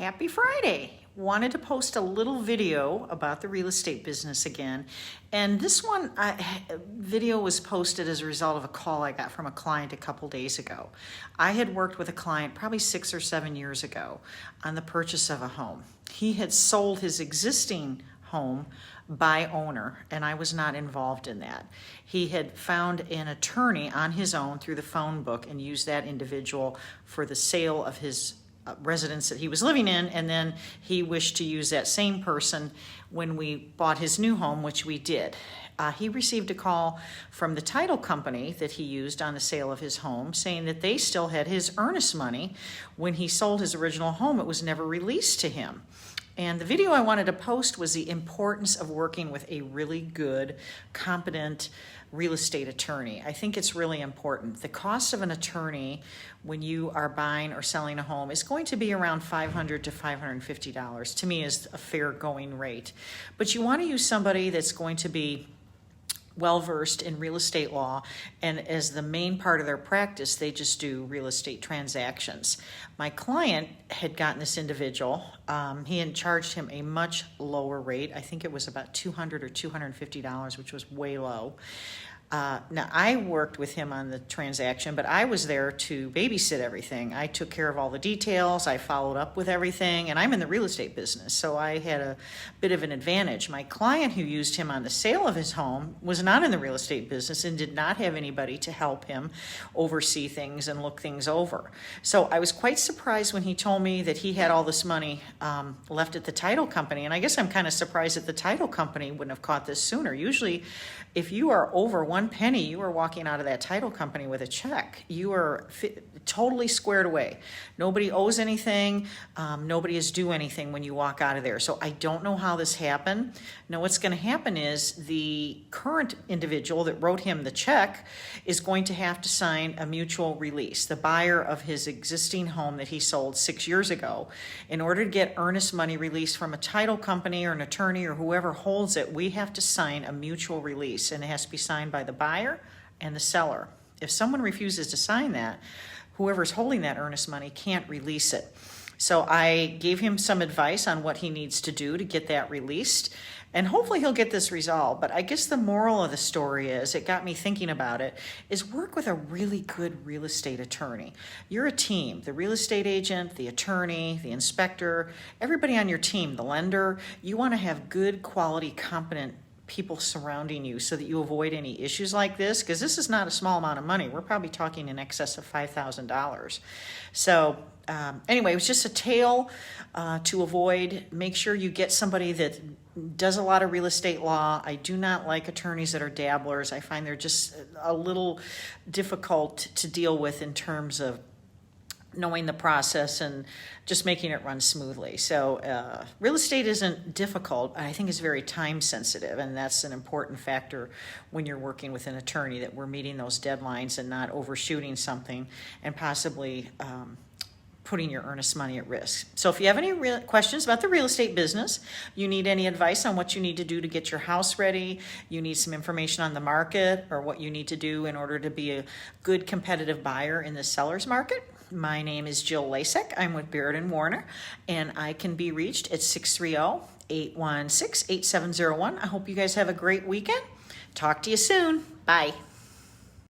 Happy Friday. Wanted to post a little video about the real estate business again. And this video was posted as a result of a call I got from a client a couple days ago. I had worked with a client probably 6 or 7 years ago on the purchase of a home. He had sold his existing home by owner, and I was not involved in that. He had found an attorney on his own through the phone book and used that individual for the sale of his residence that he was living in, and then he wished to use that same person when we bought his new home, which we did. He received a call from the title company that he used on the sale of his home saying that they still had his earnest money when he sold his original home. It was never released to him. And the video I wanted to post was the importance of working with a really good, competent real estate attorney. I think it's really important. The cost of an attorney when you are buying or selling a home is going to be around $500 to $550. To me, is a fair going rate. But you want to use somebody that's going to be well-versed in real estate law, and as the main part of their practice, they just do real estate transactions. My client had gotten this individual. He had charged him a much lower rate. I think it was about $200 or $250, which was way low. Now, I worked with him on the transaction, but I was there to babysit everything. I took care of all the details. I followed up with everything, and I'm in the real estate business, so I had a bit of an advantage. My client who used him on the sale of his home was not in the real estate business and did not have anybody to help him oversee things and look things over. So I was quite surprised when he told me that he had all this money left at the title company, and I guess I'm kind of surprised that the title company wouldn't have caught this sooner. Usually, if you are over one penny, you are walking out of that title company with a check. You are totally squared away. Nobody owes anything. Nobody is due anything when you walk out of there. So I don't know how this happened. Now what's going to happen is the current individual that wrote him the check is going to have to sign a mutual release. The buyer of his existing home that he sold 6 years ago, in order to get earnest money released from a title company or an attorney or whoever holds it, we have to sign a mutual release. And it has to be signed by the buyer and the seller. If someone refuses to sign that, whoever's holding that earnest money can't release it. So I gave him some advice on what he needs to do to get that released, and hopefully he'll get this resolved. But I guess the moral of the story is, it got me thinking about it, is work with a really good real estate attorney. You're a team, the real estate agent, the attorney, the inspector, everybody on your team, the lender. You want to have good, quality, competent people surrounding you so that you avoid any issues like this, because this is not a small amount of money. We're probably talking in excess of $5,000. So anyway, it was just a tale to avoid. Make sure you get somebody that does a lot of real estate law. I do not like attorneys that are dabblers. I find they're just a little difficult to deal with in terms of knowing the process and just making it run smoothly. So real estate isn't difficult. I think it's very time sensitive, and that's an important factor when you're working with an attorney, that we're meeting those deadlines and not overshooting something and possibly putting your earnest money at risk. So if you have any questions about the real estate business, you need any advice on what you need to do to get your house ready, you need some information on the market or what you need to do in order to be a good competitive buyer in the seller's market, my name is Jill Lasek. I'm with Barrett & Warner, and I can be reached at 630-816-8701. I hope you guys have a great weekend. Talk to you soon. Bye.